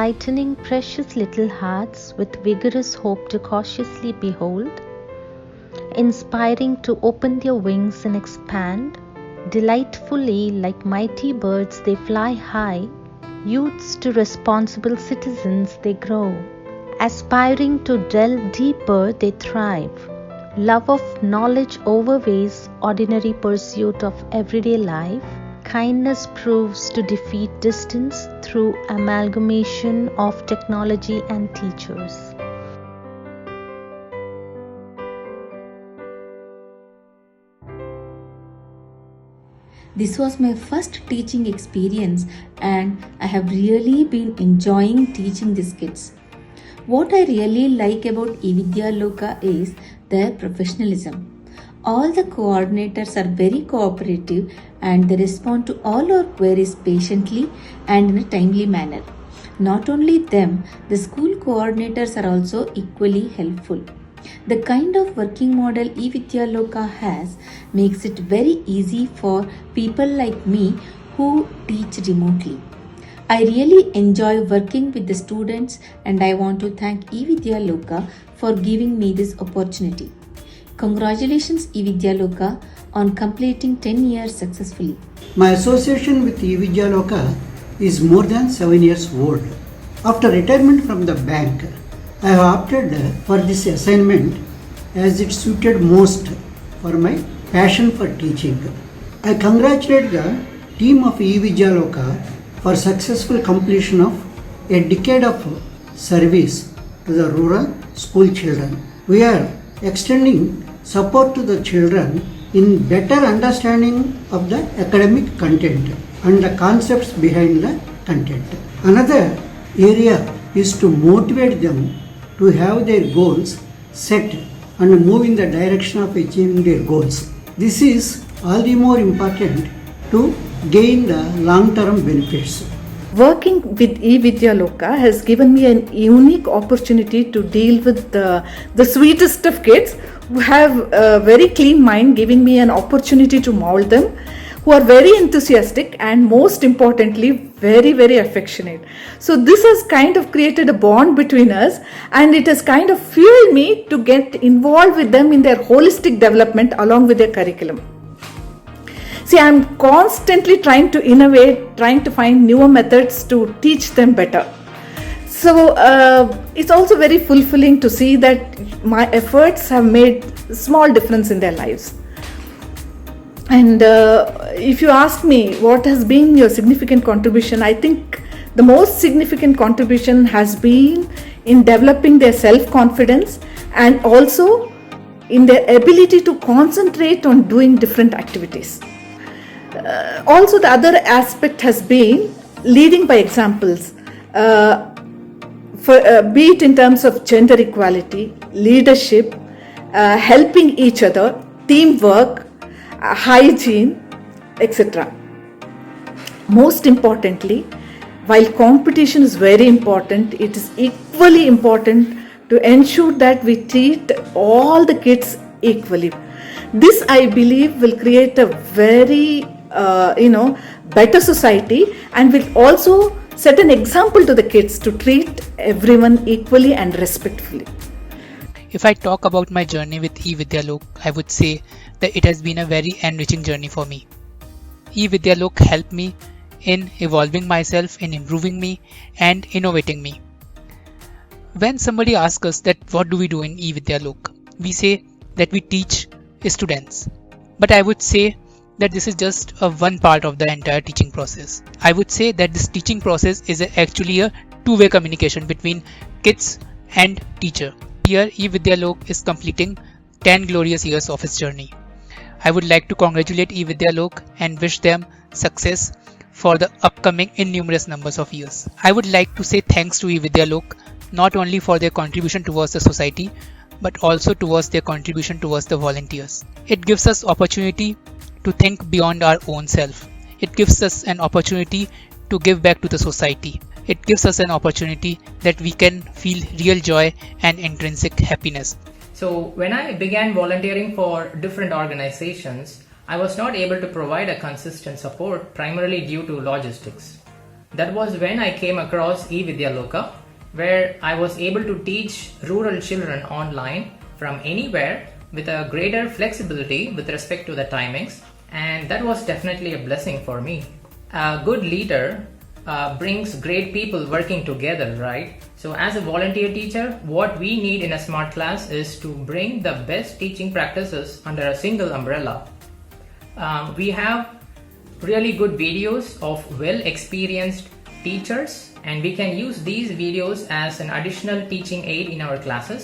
enlightening precious little hearts with vigorous hope to cautiously behold, inspiring to open their wings and expand, delightfully like mighty birds they fly high, youths to responsible citizens they grow, aspiring to delve deeper they thrive. Love of knowledge overweighs ordinary pursuit of everyday life. Kindness proves to defeat distance through amalgamation of technology and teachers. This was my first teaching experience and I have really been enjoying teaching these kids. What I really like about eVidyaloka is their professionalism. All the coordinators are very cooperative and they respond to all our queries patiently and in a timely manner. Not only them, the school coordinators are also equally helpful. The kind of working model eVidyaloka has makes it very easy for people like me who teach remotely. I really enjoy working with the students and I want to thank eVidyaloka for giving me this opportunity. Congratulations eVidyaloka on completing 10 years successfully. My association with eVidyaloka is more than 7 years old. After retirement from the bank, I have opted for this assignment as it suited most for my passion for teaching. I congratulate the team of eVidyaloka for successful completion of a decade of service to the rural school children. We are extending support to the children in better understanding of the academic content and the concepts behind the content. Another area is to motivate them to have their goals set and move in the direction of achieving their goals. This is all the more important to gain the long-term benefits. Working with eVidyaloka has given me a unique opportunity to deal with the sweetest of kids who have a very clean mind, giving me an opportunity to mold them, who are very enthusiastic and most importantly very, very affectionate. So this has kind of created a bond between us and it has kind of fueled me to get involved with them in their holistic development along with their curriculum. See, I'm constantly trying to innovate, trying to find newer methods to teach them better. So it's also very fulfilling to see that my efforts have made a small difference in their lives. And if you ask me what has been your significant contribution, I think the most significant contribution has been in developing their self-confidence and also in their ability to concentrate on doing different activities. Also, the other aspect has been leading by examples, be it in terms of gender equality, leadership, helping each other, teamwork, hygiene, etc. Most importantly, while competition is very important, it is equally important to ensure that we treat all the kids equally. This, I believe, will create a very better society and will also set an example to the kids to treat everyone equally and respectfully. If I talk about my journey with eVidyaloka, I would say that it has been a very enriching journey for me. eVidyaloka helped me in evolving myself, in improving me and innovating me. When somebody asks us that what do we do in eVidyaloka, we say that we teach students. But I would say that this is just one part of the entire teaching process. I would say that this teaching process is actually a two-way communication between kids and teacher. Here eVidyaloka is completing 10 glorious years of its journey. I would like to congratulate eVidyaloka and wish them success for the upcoming innumerous numbers of years. I would like to say thanks to eVidyaloka not only for their contribution towards the society but also towards their contribution towards the volunteers. It gives us opportunity to think beyond our own self. It gives us an opportunity to give back to the society. It gives us an opportunity that we can feel real joy and intrinsic happiness. So when I began volunteering for different organizations, I was not able to provide a consistent support primarily due to logistics. that was when I came across eVidyaloka, where I was able to teach rural children online from anywhere with a greater flexibility with respect to the timings, and that was definitely a blessing for me. A good leader brings great people working together, right? So as a volunteer teacher, what we need in a smart class is to bring the best teaching practices under a single umbrella. We have really good videos of well experienced teachers, and we can use these videos as an additional teaching aid in our classes.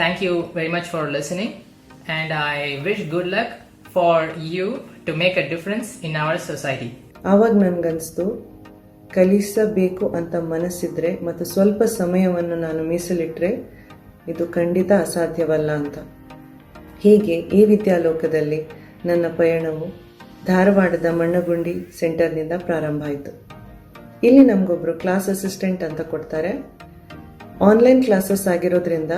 Thank you very much for listening, and I wish good luck for you to make a difference in our society. ಆವಾಗ ನನಗನ್ನಿಸ್ತು, ಕಲಿಸಬೇಕು ಅಂತ ಮನಸ್ಸಿದ್ರೆ ಮತ್ತು ಸ್ವಲ್ಪ ಸಮಯವನ್ನು ನಾನು ಮೀಸಲಿಟ್ಟರೆ ಇದು ಖಂಡಿತ ಅಸಾಧ್ಯವಲ್ಲ ಅಂತ. ಹೀಗೆ ಈ ವಿದ್ಯಾಲೋಕದಲ್ಲಿ ನನ್ನ ಪಯಣವು ಧಾರವಾಡದ ಮಣ್ಣಗುಂಡಿ ಸೆಂಟರ್ನಿಂದ ಪ್ರಾರಂಭ ಆಯಿತು. ಇಲ್ಲಿ ನಮಗೊಬ್ಬರು ಕ್ಲಾಸ್ ಅಸಿಸ್ಟೆಂಟ್ ಅಂತ ಕೊಡ್ತಾರೆ. ಆನ್ಲೈನ್ ಕ್ಲಾಸಸ್ ಆಗಿರೋದ್ರಿಂದ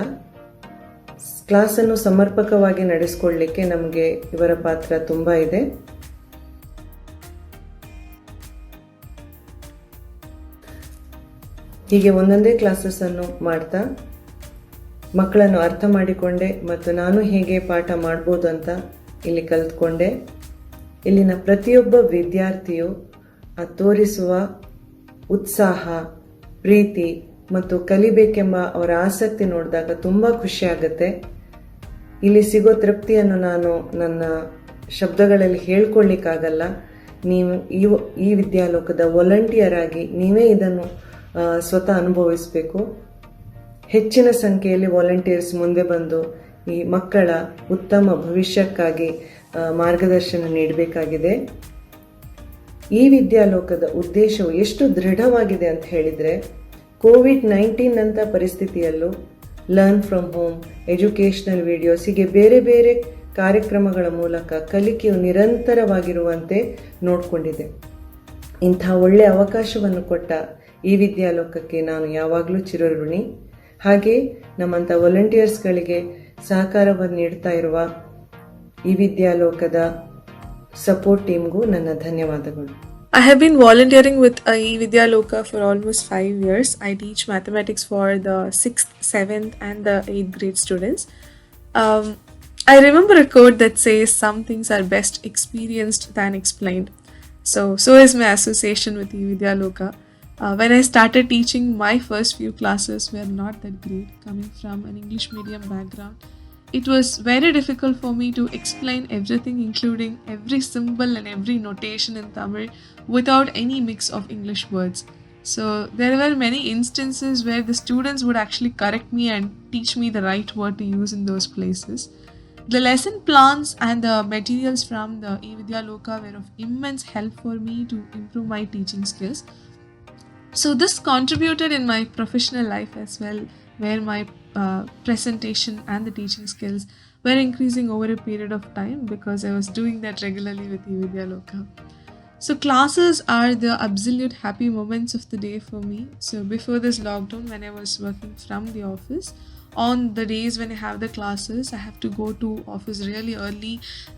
ಕ್ಲಾಸನ್ನು ಸಮರ್ಪಕವಾಗಿ ನಡೆಸ್ಕೊಳ್ಳಿಕ್ಕೆ ನಮಗೆ ಇವರ ಪಾತ್ರ ತುಂಬ ಇದೆ. ಹೀಗೆ ಒಂದೊಂದೇ ಕ್ಲಾಸಸ್ಸನ್ನು ಮಾಡ್ತಾ ಮಕ್ಕಳನ್ನು ಅರ್ಥ ಮಾಡಿಕೊಂಡೆ ಮತ್ತು ನಾನು ಹೇಗೆ ಪಾಠ ಮಾಡ್ಬೋದು ಅಂತ ಇಲ್ಲಿ ಕಲಿತ್ಕೊಂಡೆ. ಇಲ್ಲಿನ ಪ್ರತಿಯೊಬ್ಬ ವಿದ್ಯಾರ್ಥಿಯು ತೋರಿಸುವ ಉತ್ಸಾಹ, ಪ್ರೀತಿ ಮತ್ತು ಕಲಿಬೇಕೆಂಬ ಅವರ ಆಸಕ್ತಿ ನೋಡಿದಾಗ ತುಂಬ ಖುಷಿಯಾಗುತ್ತೆ. ಇಲ್ಲಿ ಸಿಗೋ ತೃಪ್ತಿಯನ್ನು ನಾನು ನನ್ನ ಶಬ್ದಗಳಲ್ಲಿ ಹೇಳ್ಕೊಳ್ಳಿಕ್ಕಾಗಲ್ಲ. ನೀವು ಈ ವಿದ್ಯಾಲೋಕದ ವಾಲಂಟಿಯರ್ ಆಗಿ ನೀವೇ ಇದನ್ನು ಸ್ವತಃ ಅನುಭವಿಸಬೇಕು. ಹೆಚ್ಚಿನ ಸಂಖ್ಯೆಯಲ್ಲಿ ವಾಲಂಟಿಯರ್ಸ್ ಮುಂದೆ ಬಂದು ಈ ಮಕ್ಕಳ ಉತ್ತಮ ಭವಿಷ್ಯಕ್ಕಾಗಿ ಮಾರ್ಗದರ್ಶನ ನೀಡಬೇಕಾಗಿದೆ. ಈ ವಿದ್ಯಾಲೋಕದ ಉದ್ದೇಶವು ಎಷ್ಟು ದೃಢವಾಗಿದೆ ಅಂತ ಹೇಳಿದರೆ, ಕೋವಿಡ್-19 ನಂಥ ಪರಿಸ್ಥಿತಿಯಲ್ಲೂ learn from home, educational videos, ಹೀಗೆ ಬೇರೆ ಬೇರೆ ಕಾರ್ಯಕ್ರಮಗಳ ಮೂಲಕ ಕಲಿಕೆಯು ನಿರಂತರವಾಗಿರುವಂತೆ ನೋಡಿಕೊಂಡಿದೆ. ಇಂಥ ಒಳ್ಳೆಯ ಅವಕಾಶವನ್ನು ಕೊಟ್ಟ ಈ ವಿದ್ಯಾಲೋಕಕ್ಕೆ ನಾನು ಯಾವಾಗಲೂ ಚಿರಋಣಿ. ಹಾಗೆ ನಮ್ಮಂಥ ವಾಲಂಟಿಯರ್ಸ್ಗಳಿಗೆ ಸಹಕಾರವನ್ನು ನೀಡ್ತಾ ಇರುವ ಈ ವಿದ್ಯಾಲೋಕದ ಸಪೋರ್ಟ್ ಟೀಮ್ಗೂ ನನ್ನ ಧನ್ಯವಾದಗಳು. I have been volunteering with eVidyaloka for almost 5 years. I teach mathematics for the 6th, 7th and the 8th grade students. I remember a quote that says some things are best experienced than explained. So is my association with eVidyaloka. When I started teaching, my first few classes were not that great. Coming from an English medium background, it was very difficult for me to explain everything, including every symbol and every notation in Tamil without any mix of English words. So there were many instances where the students would actually correct me and teach me the right word to use in those places. The lesson plans and the materials from the eVidyaloka were of immense help for me to improve my teaching skills. So this contributed in my professional life as well, where my presentation and the teaching skills were increasing over a period of time because I was doing that regularly with eVidyaloka. So classes are the absolute happy moments of the day for me. So before this lockdown, when I was working from the office, on the days when I have the classes, I have to go to office really early.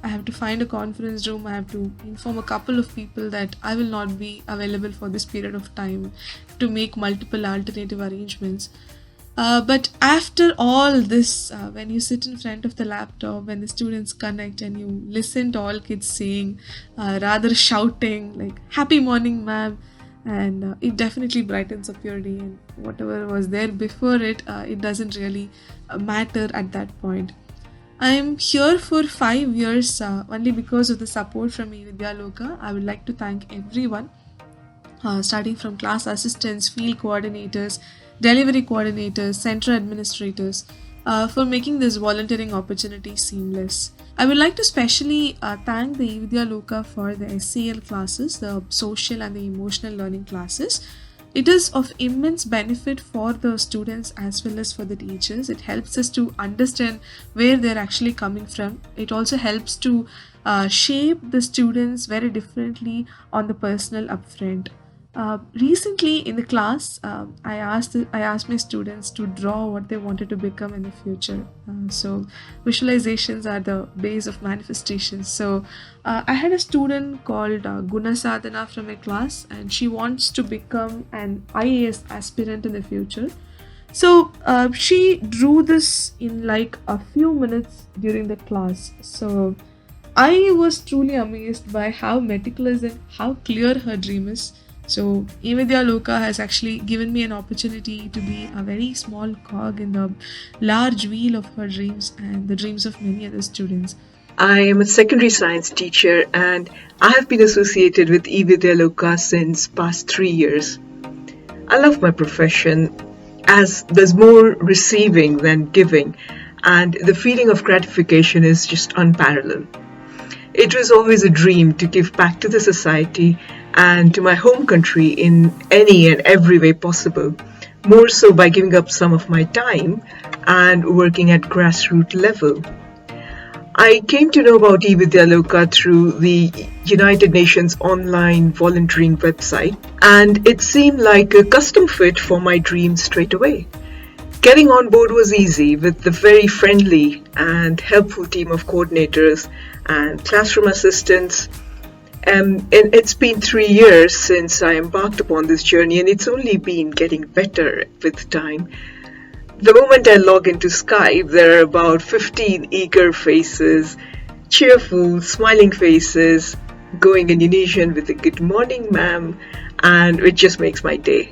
I have to find a conference room. I have to inform a couple of people that I will not be available for this period of time, to make multiple alternative arrangements. But after all this, when you sit in front of the laptop, when the students connect and you listen to all kids saying, rather shouting like "Happy morning, ma'am," and it definitely brightens up your day, and whatever was there before it, it doesn't really matter at that point. I am here for 5 years only because of the support from eVidyaloka. I would like to thank everyone, starting from class assistants, field coordinators, delivery coordinators, center administrators, for making this volunteering opportunity seamless. I would like to specially thank the eVidyaloka for the SEL classes, the social and the emotional learning classes. It is of immense benefit for the students as well as for the teachers. It helps us to understand where they're actually coming from. It also helps to shape the students very differently on the personal upfront. Recently in the class, I asked my students to draw what they wanted to become in the future. So visualizations are the base of manifestations. So I had a student called Guna Sadhana from my class, and she wants to become an IAS aspirant in the future. So she drew this in like a few minutes during the class. So I was truly amazed by how meticulous and how clear her dream is. So eVidyaloka has actually given me an opportunity to be a very small cog in the large wheel of her dreams and the dreams of many other students. I am a secondary science teacher and I have been associated with eVidyaloka since past 3 years. I love my profession as there's more receiving than giving, and the feeling of gratification is just unparalleled. It was always a dream to give back to the society and to my home country in any and every way possible, more so by giving up some of my time and working at grassroots level. I came to know about eVidyaloka through the United Nations online volunteering website, and it seemed like a custom fit for my dreams straight away. Getting on board was easy with the very friendly and helpful team of coordinators and classroom assistants. And it's been 3 years since I embarked upon this journey, and it's only been getting better with time. The moment I log into Skype, there are about 15 eager faces, cheerful, smiling faces, going Indonesian with a good morning, ma'am, and it just makes my day.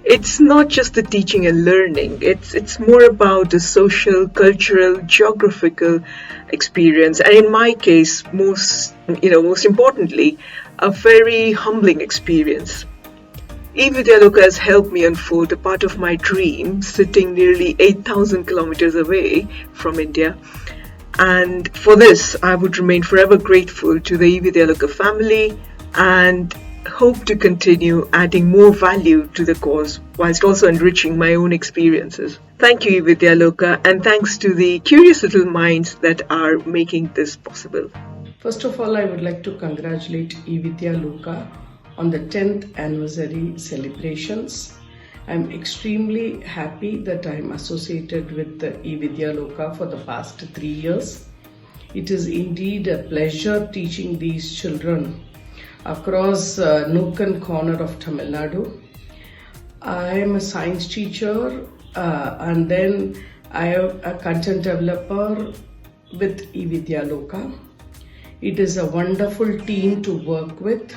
It's not just the teaching and learning, it's more about the social, cultural, geographical experience, and in my case, most importantly, a very humbling experience. eVidyaloka has helped me unfold a part of my dream, sitting nearly 8,000 kilometers away from India. And for this, I would remain forever grateful to the eVidyaloka family and hope to continue adding more value to the cause whilst also enriching my own experiences. Thank you, eVidyaloka, and thanks to the curious little minds that are making this possible. First of all, I would like to congratulate eVidyaloka on the 10th anniversary celebrations. I'm extremely happy that I'm associated with the eVidyaloka for the past 3 years. It is indeed a pleasure teaching these children across nook and corner of Tamil Nadu. I am a science teacher and then I am a content developer with eVidyaloka. It is a wonderful team to work with.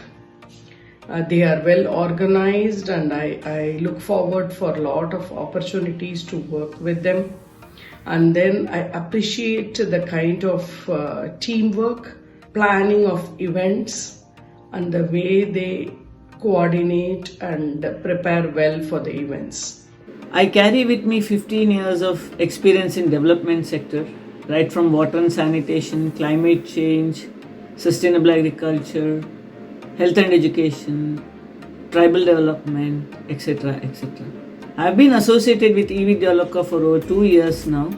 They are well organized and I look forward for a lot of opportunities to work with them. And then I appreciate the kind of teamwork, planning of events, and the way they coordinate and prepare well for the events. I carry with me 15 years of experience in development sector, right from water and sanitation, climate change, sustainable agriculture, health and education, tribal development, etc. etc. I have been associated with eVidyaloka for over 2 years now.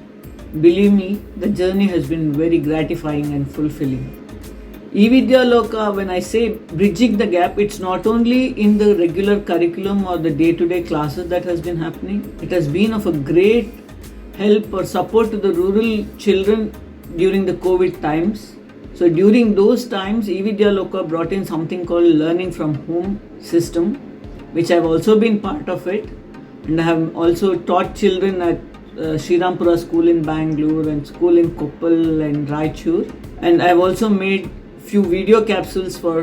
Believe me, the journey has been very gratifying and fulfilling. eVidyaloka, when I say bridging the gap, it's not only in the regular curriculum or the day-to-day classes that has been happening. It has been of a great help or support to the rural children during the COVID times. So during those times, eVidyaloka brought in something called learning from home system, which I've also been part of it. And I have also taught children at Srirampura school in Bangalore and school in Koppal and Raichur. And I've also made few video capsules for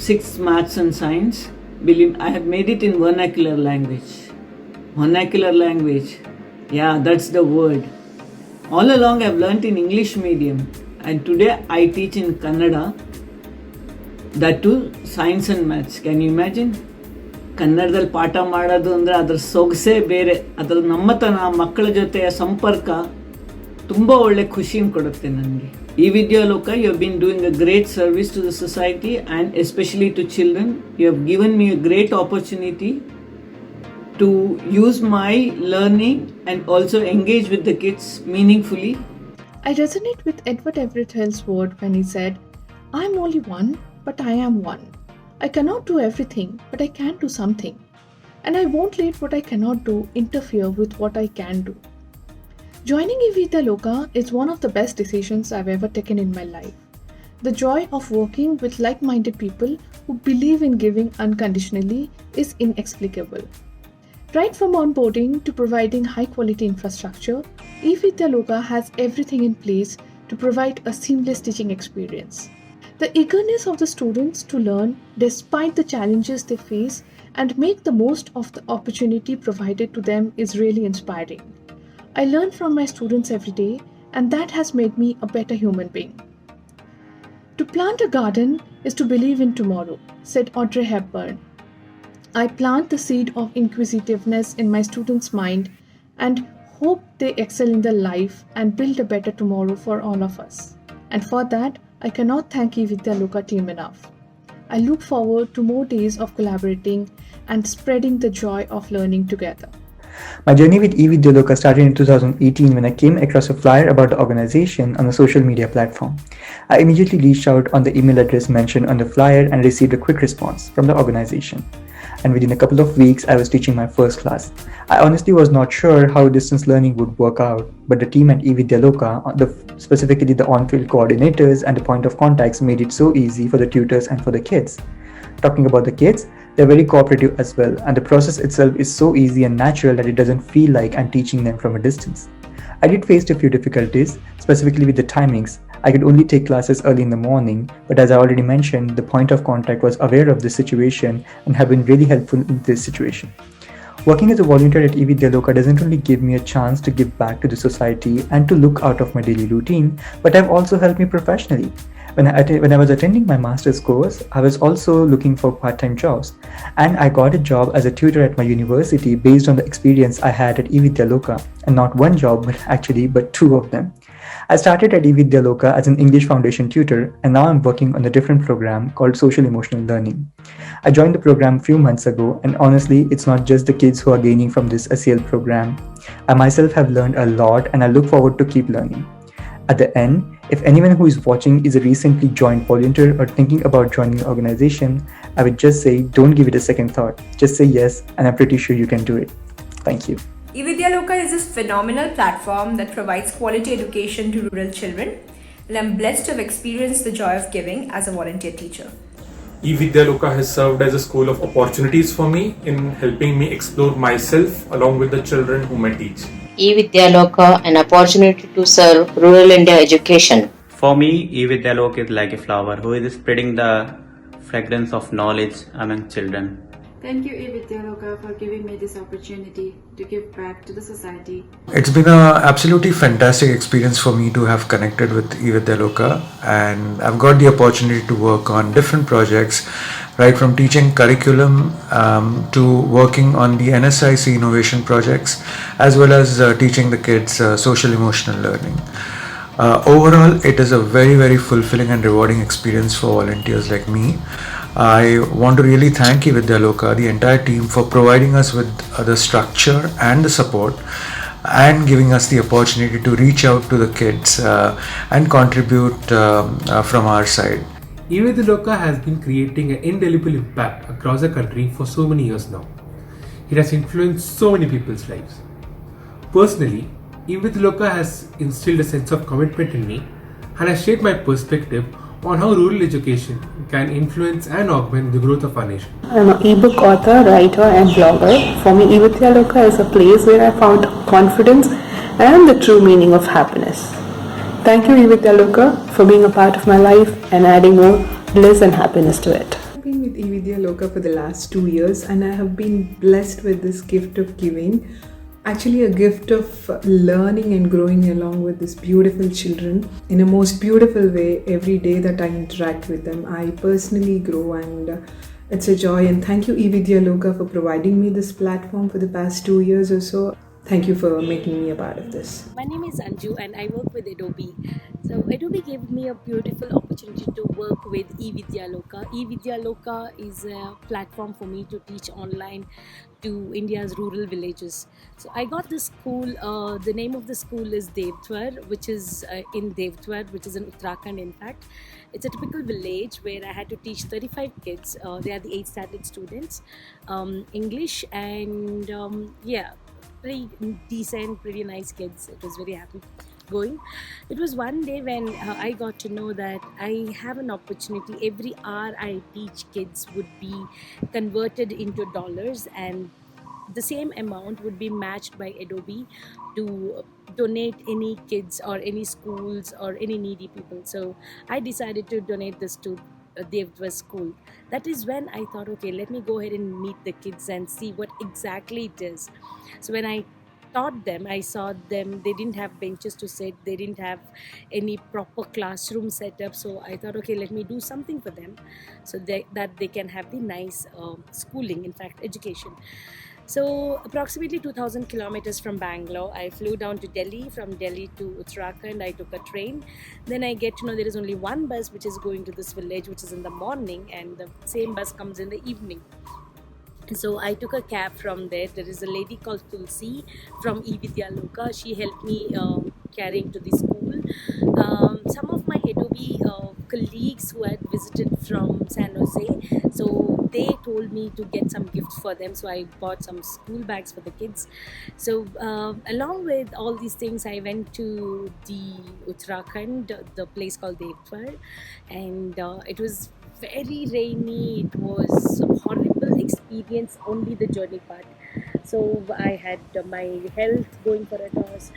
6th maths and science. Believe I have made it in vernacular language. Vernacular language, yeah, that's the word. All along I've learnt in English medium. And today I teach in Kannada, that too science and maths. Can you imagine? ಕನ್ನಡದಲ್ಲಿ ಪಾಠ ಮಾಡೋದು ಅಂದರೆ ಅದರ ಸೊಗಸೇ ಬೇರೆ. ಅದರ ನಮ್ಮತನ, ಮಕ್ಕಳ ಜೊತೆಯ ಸಂಪರ್ಕ ತುಂಬ ಒಳ್ಳೆ ಖುಷಿನ ಕೊಡುತ್ತೆ ನನಗೆ. eVidyaloka, you have been doing a great service to the society and especially to children. You have given me a great opportunity to use my learning and also engage with the kids meaningfully. I resonate with Edward Everett Hill's word when he said, "I'm only one, but I am one." I cannot do everything, but I can do something. And I won't let what I cannot do interfere with what I can do. Joining eVidyaloka is one of the best decisions I've ever taken in my life. The joy of working with like-minded people who believe in giving unconditionally is inexplicable. Right from onboarding to providing high-quality infrastructure, eVidyaloka has everything in place to provide a seamless teaching experience. The eagerness of the students to learn despite the challenges they face and make the most of the opportunity provided to them is really inspiring. I learn from my students every day, and that has made me a better human being. To plant a garden is to believe in tomorrow, said Audrey Hepburn. I plant the seed of inquisitiveness in my students' mind and hope they excel in their life and build a better tomorrow for all of us. And for that, I cannot thank eVidyaloka team enough. I look forward to more days of collaborating and spreading the joy of learning together. My journey with eVidyaloka started in 2018 when I came across a flyer about the organization on a social media platform. I immediately reached out on the email address mentioned on the flyer and received a quick response from the organization. And within a couple of weeks, I was teaching my first class. I honestly was not sure how distance learning would work out, but the team at eVidyaloka, specifically the on-field coordinators and the point of contacts, made it so easy for the tutors and for the kids. Talking about the kids, they're very cooperative as well, and the process itself is so easy and natural that it doesn't feel like I'm teaching them from a distance. I did face a few difficulties, specifically with the timings. I could only take classes early in the morning, but as I already mentioned, the point of contact was aware of this situation and have been really helpful in this situation. Working as a volunteer at eVidyaloka doesn't only give me a chance to give back to the society and to look out of my daily routine, but have also helped me professionally. When I was attending my master's course, I was also looking for part-time jobs, and I got a job as a tutor at my university based on the experience I had at eVidyaloka, and not one job, but two of them. I started at eVidyaloka as an English foundation tutor, and now I'm working on a different program called Social Emotional Learning. I joined the program a few months ago, and honestly, it's not just the kids who are gaining from this SEL program. I myself have learned a lot, and I look forward to keep learning. At the end, if anyone who is watching is a recently joined volunteer or thinking about joining an organization, I would just say don't give it a second thought. Just say yes, and I'm pretty sure you can do it. Thank you. eVidyaloka is a phenomenal platform that provides quality education to rural children, and I'm blessed to have experienced the joy of giving as a volunteer teacher. eVidyaloka has served as a school of opportunities for me in helping me explore myself along with the children whom I teach. eVidyaloka, an opportunity to serve rural India education. For me, eVidyaloka is like a flower who is spreading the fragrance of knowledge among children. Thank you, eVidyaloka, for giving me this opportunity to give back to the society. It's been an absolutely fantastic experience for me to have connected with eVidyaloka, and I've got the opportunity to work on different projects, right from teaching curriculum to working on the NSIC innovation projects, as well as teaching the kids social emotional learning. Overall, it is a very, very fulfilling and rewarding experience for volunteers like me. I want to really thank eVidyaloka, the entire team, for providing us with the structure and the support and giving us the opportunity to reach out to the kids and contribute from our side. eVidyaloka has been creating an indelible impact across the country for so many years now. It has influenced so many people's lives. Personally, eVidyaloka has instilled a sense of commitment in me and has shaped my perspective on how rural education can influence and augment the growth of our nation. I'm an ebook author, writer and blogger. For me, eVidyaloka is a place where I found confidence and the true meaning of happiness. Thank you, eVidyaloka, for being a part of my life and adding more bliss and happiness to it. I've been with eVidyaloka for the last 2 years and I have been blessed with this gift of giving. Actually a gift of learning and growing along with these beautiful children in a most beautiful way. Every day that I interact with them, I personally grow, and it's a joy. And thank you, eVidyaloka, for providing me this platform for the past 2 years or so. Thank you for making me a part of this. My name is Anju and I work with Adobe. So Adobe gave me a beautiful opportunity to work with eVidyaloka. eVidyaloka is a platform for me to teach online to India's rural villages. So I got this school. The name of the school is Devdwar, which is in Devdwar, which is in Uttarakhand. In fact, it's a typical village where I had to teach 35 kids. They are the 8th standard students, English, and pretty decent, pretty nice kids. It was very happy going. It was one day when I got to know that I have an opportunity. Every hour I teach kids would be converted into dollars, and the same amount would be matched by Adobe to donate any kids or any schools or any needy people. So I decided to donate this to Devdwar school. That is when I thought, okay, let me go ahead and meet the kids and see what exactly it is. So when I taught them, I saw them, they didn't have benches to sit, they didn't have any proper classroom setup. So I thought, okay, let me do something for them so that they can have the nice schooling, in fact education. So approximately 2000 kilometers from Bangalore, I flew down to Delhi. From Delhi to Uttarakhand, I took a train. Then I get to know there is only one bus which is going to this village, which is in the morning, and the same bus comes in the evening. So I took a cab from there. There is a lady called Tulsi from eVidyaloka. She helped me carrying to the school. Some of my Adobe colleagues who had visited from San Jose, so they told me to get some gifts for them. So I bought some school bags for the kids. So along with all these things, I went to the Uttarakhand, the place called Devdwar, and it was very rainy. It was a horrible experience, only the journey part. So I had my health going for a toss.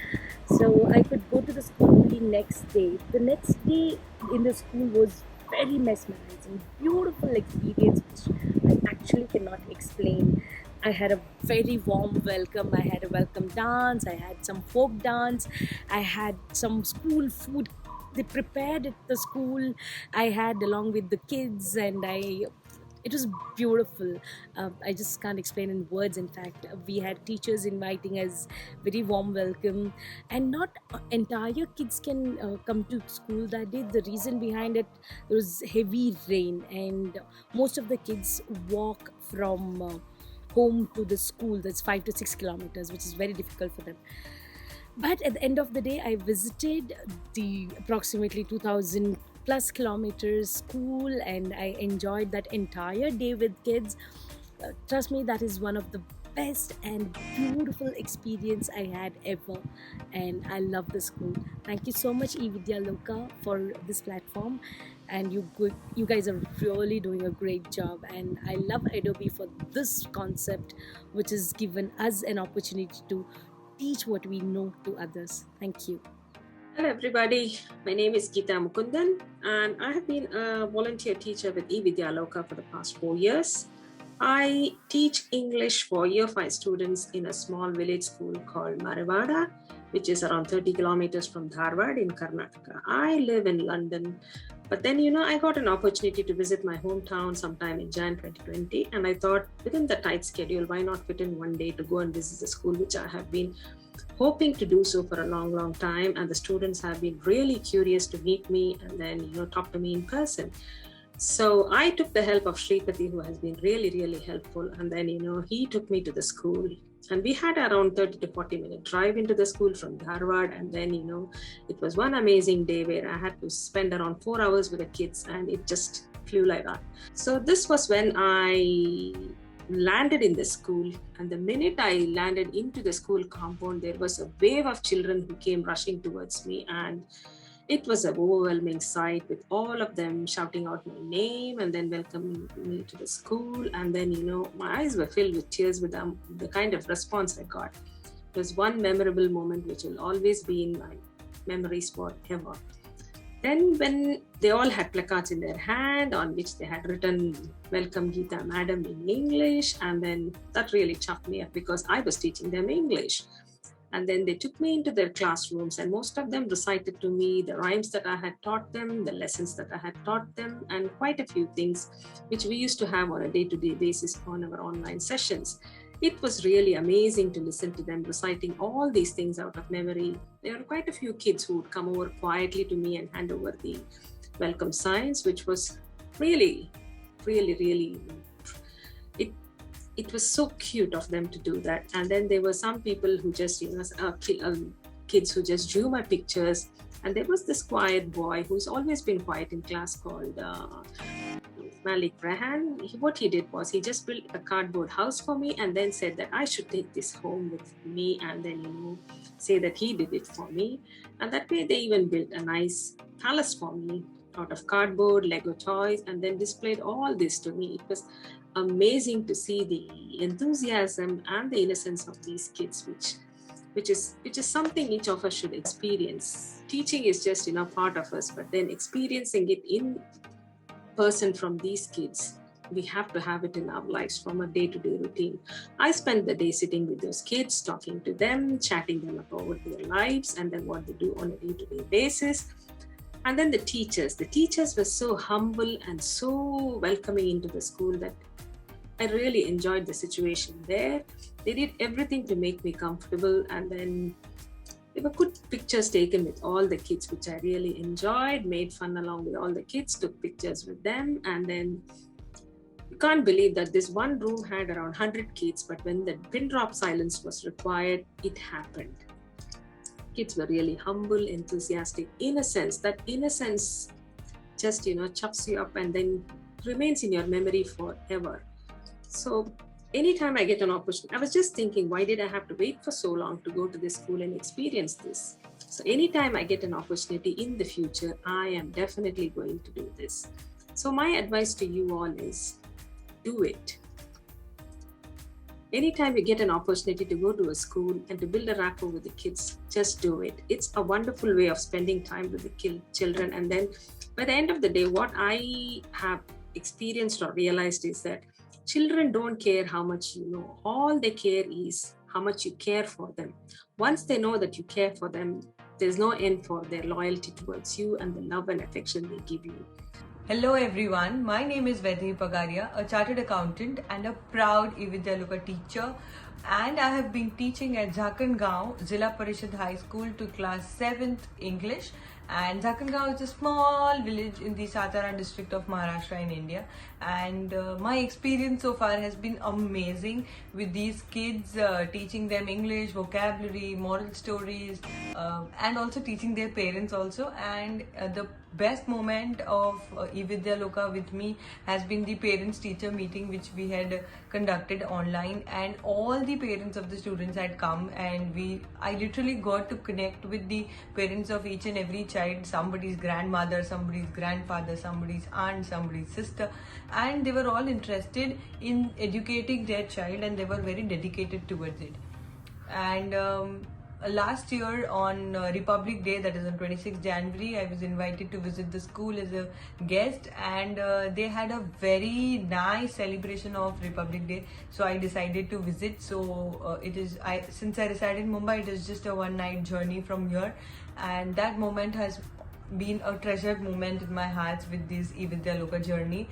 So I could go to the school the next day. The next day in the school was very mesmerizing, beautiful experience which I actually cannot explain. I had a very warm welcome. I had a welcome dance. I had some folk dance. I had some school food they prepared at the school. I had along with the kids, and it was beautiful. I just can't explain in words. In fact, we had teachers inviting us, very warm welcome, and not entire kids can come to school that day. The reason behind it, there was heavy rain, and most of the kids walk from home to the school. That's 5 to 6 kilometers, which is very difficult for them. But at the end of the day, I visited the approximately 2000 plus kilometers school, and I enjoyed that entire day with kids. Trust me, that is one of the best and beautiful experience I had ever, and I love the school. Thank you so much, eVidyaloka, for this platform, and you guys are really doing a great job. And I love Adobe for this concept, which has given us an opportunity to teach what we know to others. Thank you. Hello everybody, my name is Geeta Mukundan, and I have been a volunteer teacher with eVidyaloka for the past 4 years. I teach English for Year 5 students in a small village school called Marivada, which is around 30 kilometers from Dharwad in Karnataka. I live in London, but then I got an opportunity to visit my hometown sometime in Jan 2020, and I thought within the tight schedule, why not fit in one day to go and visit the school, which I have been hoping to do so for a long time, and the students have been really curious to meet me and then talk to me in person. So I took the help of Shripati, who has been really helpful, and then he took me to the school, and we had around 30 to 40 minute drive into the school from Dharwad, and then it was one amazing day where I had to spend around 4 hours with the kids, and it just flew like that. So this was when I landed in the school, and the minute I landed into the school compound, there was a wave of children who came rushing towards me, and it was an overwhelming sight with all of them shouting out my name and then welcoming me to the school. And then my eyes were filled with tears with the kind of response I got. It was one memorable moment which will always be in my memory spot ever. Then when they all had placards in their hand on which they had written "Welcome Geeta Madam" in English, and then that really chuffed me up because I was teaching them English. And then they took me into their classrooms, and most of them recited to me the rhymes that I had taught them, the lessons that I had taught them, and quite a few things which we used to have on a day-to-day basis on our online sessions. It was really amazing to listen to them reciting all these things out of memory. There were quite a few kids who would come over quietly to me and hand over the welcome signs, which was really it was so cute of them to do that. And then there were some people who just, kids who just drew my pictures. And there was this quiet boy who's always been quiet in class called Malik Rahan. What he did was he just built a cardboard house for me and then said that I should take this home with me and then, say that he did it for me. And that way they even built a nice palace for me out of cardboard, Lego toys, and then displayed all this to me. It was amazing to see the enthusiasm and the innocence of these kids, which is something each of us should experience. Teaching is just part of us, but then experiencing it in person from these kids, we have to have it in our lives from a day-to-day routine. I spend the day sitting with those kids, talking to them, chatting them about their lives and then what they do on a day-to-day basis. And then the teachers were so humble and so welcoming into the school that I really enjoyed the situation there. They did everything to make me comfortable, and then there were good pictures taken with all the kids, which I really enjoyed, made fun along with all the kids, took pictures with them. And then you can't believe that this one room had around 100 kids, but when the pin drop silence was required, it happened. Kids were really humble, enthusiastic, innocence. That innocence just, chucks you up and then remains in your memory forever. So anytime I get an opportunity, I was just thinking, why did I have to wait for so long to go to this school and experience this? So anytime I get an opportunity in the future, I am definitely going to do this. So my advice to you all is, do it. Anytime you get an opportunity to go to a school and to build a rapport with the kids, just do it. It's a wonderful way of spending time with the children. And then by the end of the day, what I have experienced or realized is that children don't care how much you know. All they care is how much you care for them. Once they know that you care for them, there's no end for their loyalty towards you and the love and affection they give you. Hello everyone, my name is Vedhi Pagaria, a chartered accountant and a proud eVidyaloka teacher, and I have been teaching at Jharkhand Zilla Parishad High School to class 7th English. And Jharkhand is a small village in the Satara district of Maharashtra in India, and my experience so far has been amazing with these kids, teaching them English, vocabulary, moral stories, and also teaching their parents also. And the best moment of eVidyaloka with me has been the parents teacher meeting which we had conducted online, and all the parents of the students had come, and I literally got to connect with the parents of each and every child, somebody's grandmother, somebody's grandfather, somebody's aunt, somebody's sister, and they were all interested in educating their child and they were very dedicated towards it. And last year on Republic Day, that is on 26th January, I was invited to visit the school as a guest, and they had a very nice celebration of Republic Day, so I decided to visit. So since I reside in Mumbai, it is just a one-night journey from here, and that moment has been a treasured moment in my heart with this eVidyaloka journey.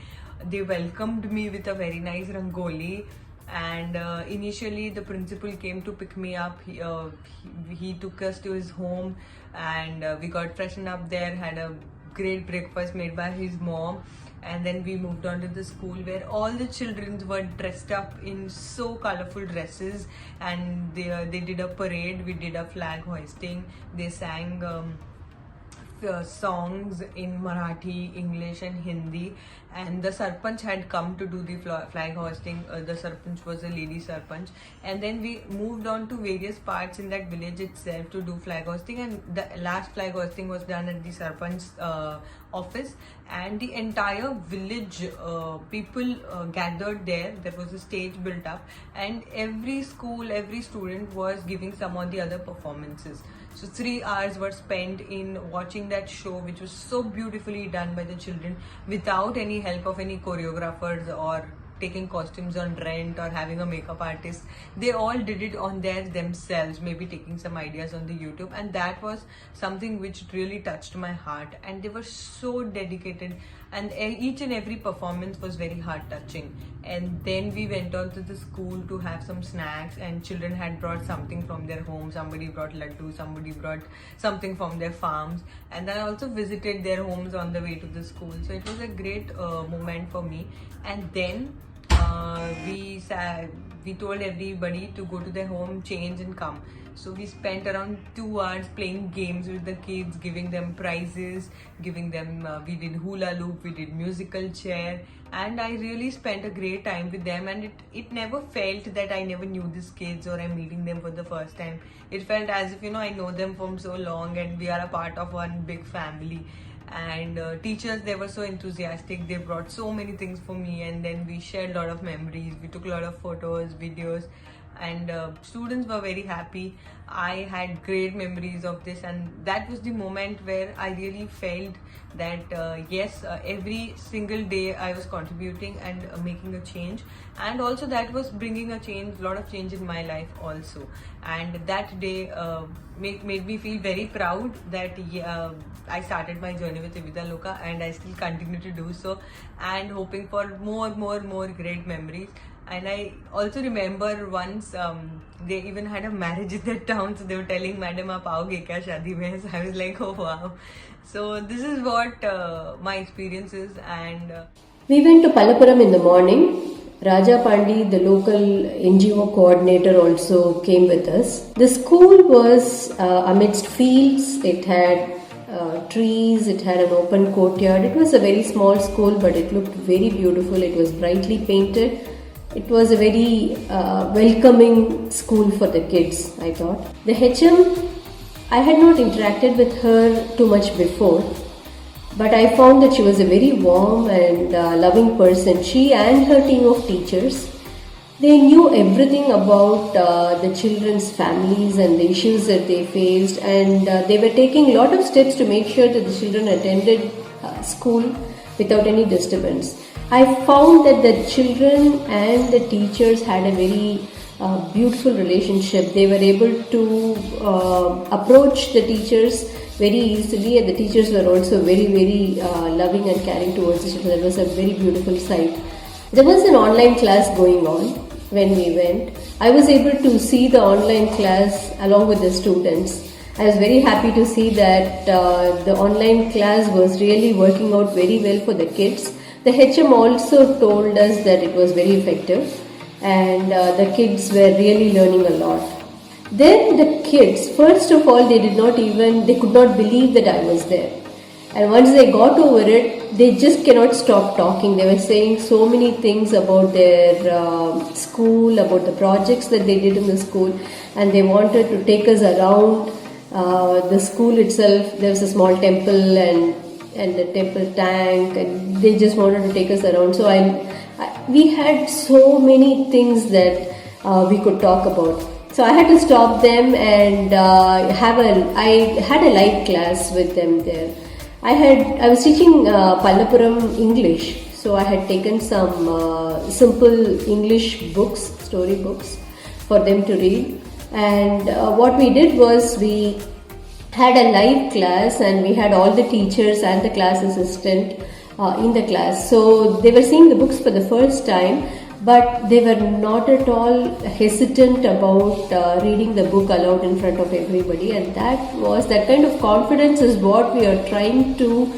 They welcomed me with a very nice rangoli. And initially the principal came to pick me up. He took us to his home, and we got freshened up there, had a great breakfast made by his mom, and then we moved on to the school where all the children were dressed up in so colorful dresses, and they did a parade. We did a flag hoisting. They sang songs in Marathi, English and Hindi, and the Sarpanch had come to do the flag hoisting. The Sarpanch was a lady Sarpanch, and then we moved on to various parts in that village itself to do flag hoisting, and the last flag hoisting was done at the Sarpanch office, and the entire village people gathered there. There was a stage built up, and every school, every student was giving some of the other performances. So 3 hours were spent in watching that show, which was so beautifully done by the children without any help of any choreographers or taking costumes on rent or having a makeup artist. They all did it on themselves, maybe taking some ideas on the YouTube, and that was something which really touched my heart. And they were so dedicated, and each and every performance was very heart touching. And then we went on to the school to have some snacks, and children had brought something from their home. Somebody brought laddu, somebody brought something from their farms, and then I also visited their homes on the way to the school. So it was a great moment for me. And then we told everybody to go to their home, change and come. So we spent around 2 hours playing games with the kids, giving them prizes, giving them, we did hula loop, we did musical chair, and I really spent a great time with them, and it never felt that I never knew these kids or I'm meeting them for the first time. It felt as if, I know them from so long and we are a part of one big family. And teachers, they were so enthusiastic, they brought so many things for me, and then we shared a lot of memories, we took a lot of photos, videos, and students were very happy. I had great memories of this, and that was the moment where I really felt that yes, every single day I was contributing and making a change, and also that was bringing a change, lot of change in my life also. And that day made me feel very proud that I started my journey with eVidyaloka, and I still continue to do so, and hoping for more great memories. And I also remember once they even had a marriage in that town, so they were telling, "Madam, aap aoge kya shadi mein?" So I was like, "Oh wow!" So this is what my experience is. And we went to Palappuram in the morning. Raja Pandi, the local NGO coordinator, also came with us. The school was amidst fields. It had trees, it had an open courtyard. It was a very small school, but it looked very beautiful. It was brightly painted. It was a very welcoming school for the kids, I thought. The HM, I had not interacted with her too much before, but I found that she was a very warm and loving person. She and her team of teachers, they knew everything about the children's families and the issues that they faced, and they were taking a lot of steps to make sure that the children attended school without any disturbance. I found that the children and the teachers had a very beautiful relationship. They were able to approach the teachers very easily, and the teachers were also very loving and caring towards the children. That was a very beautiful sight. There was an online class going on when we went. I was able to see the online class along with the students. I was very happy to see that the online class was really working out very well for the kids. The HM also told us that it was very effective, and the kids were really learning a lot. Then the kids, first of all, they could not believe that I was there. And once they got over it, they just cannot stop talking. They were saying so many things about their school, about the projects that they did in the school, and they wanted to take us around the school itself. There was a small temple and the temple tank, and they just wanted to take us around. So we had so many things that we could talk about. So I had to stop them and I had a live class with them there. I was teaching Palappuram English, so I had taken some simple English books, story books, for them to read. And what we did was we had a live class, and we had all the teachers and the class assistant in the class. So they were seeing the books for the first time, but they were not at all hesitant about reading the book aloud in front of everybody, and that kind of confidence is what we are trying to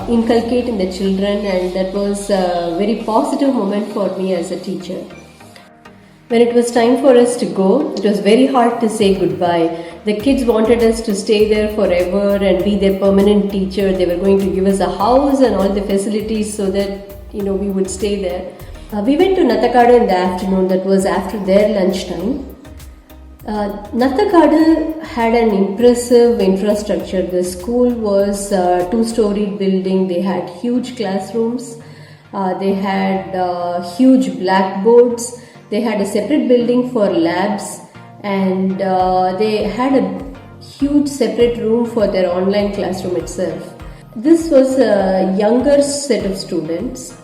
inculcate in the children, and that was a very positive moment for me as a teacher. When it was time for us to go, it was very hard to say goodbye. The kids wanted us to stay there forever and be their permanent teacher. They were going to give us a house and all the facilities so that we would stay there. We went to Nattakadu in the afternoon. That was after their lunchtime. Nattakadu had an impressive infrastructure. The school was a two-storied building. They had huge classrooms. They had huge blackboards. They had a separate building for labs, and they had a huge separate room for their online classroom itself. This was a younger set of students,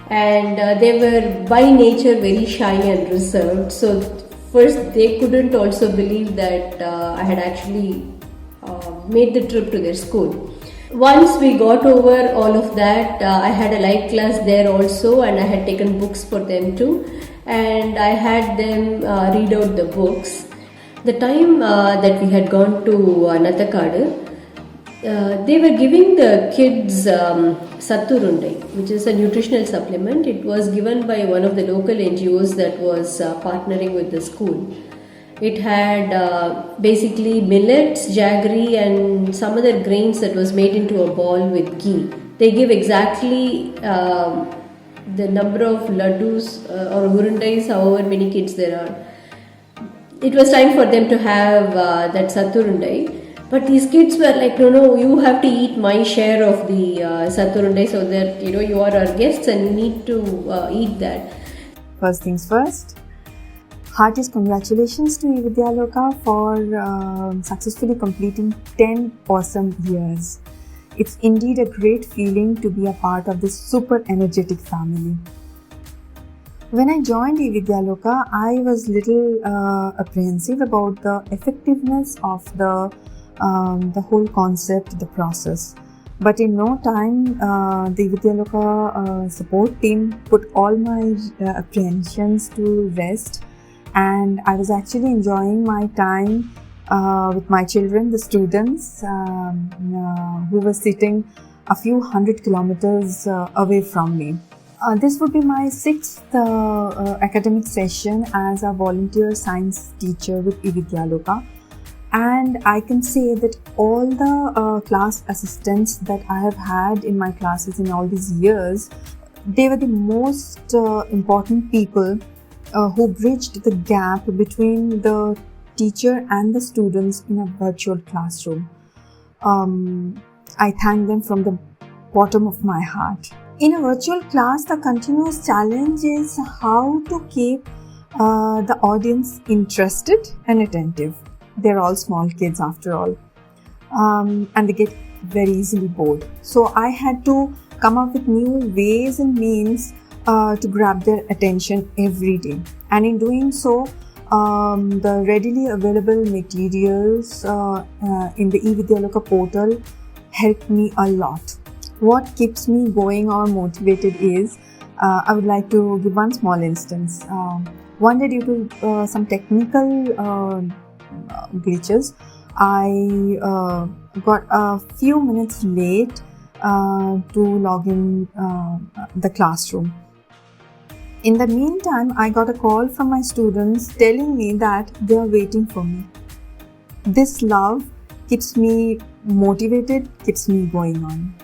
and they were by nature very shy and reserved. So first they couldn't also believe that I had actually made the trip to their school. Once we got over all of that, I had a live class there also, and I had taken books for them too, and I had them read out the books. The time that we had gone to Nattakadu, They were giving the kids Satturundai, which is a nutritional supplement. It was given by one of the local NGOs that was partnering with the school. It had basically millets, jaggery, and some other grains that was made into a ball with ghee. They give exactly the number of laddus or urundais, however many kids there are. It was time for them to have that Satturundai. But these kids were like, no, you have to eat my share of the Satturundai so that, you are our guests and you need to eat that. First things first, heartiest congratulations to eVidyaloka for successfully completing 10 awesome years. It's indeed a great feeling to be a part of this super energetic family. When I joined eVidyaloka, I was little apprehensive about the effectiveness of the whole concept, the process. But in no time, the eVidyaloka support team put all my apprehensions to rest, and I was actually enjoying my time with my children, the students who were sitting a few hundred kilometers away from me. This would be my 6th academic session as a volunteer science teacher with eVidyaloka, and I can say that all the class assistants that I have had in my classes in all these years, they were the most important people who bridged the gap between the teacher and the students in a virtual classroom. I thank them from the bottom of my heart. In a virtual class, the continuous challenge is how to keep the audience interested and attentive. They're all small kids after all, and they get very easily bored. So I had to come up with new ways and means to grab their attention every day. And in doing so, the readily available materials in the eVidyaloka portal helped me a lot. What keeps me going or motivated is, I would like to give one small instance. One day, due to some technical glitches, I got a few minutes late to log in the classroom. In the meantime, I got a call from my students telling me that they are waiting for me. This love keeps me motivated, keeps me going on.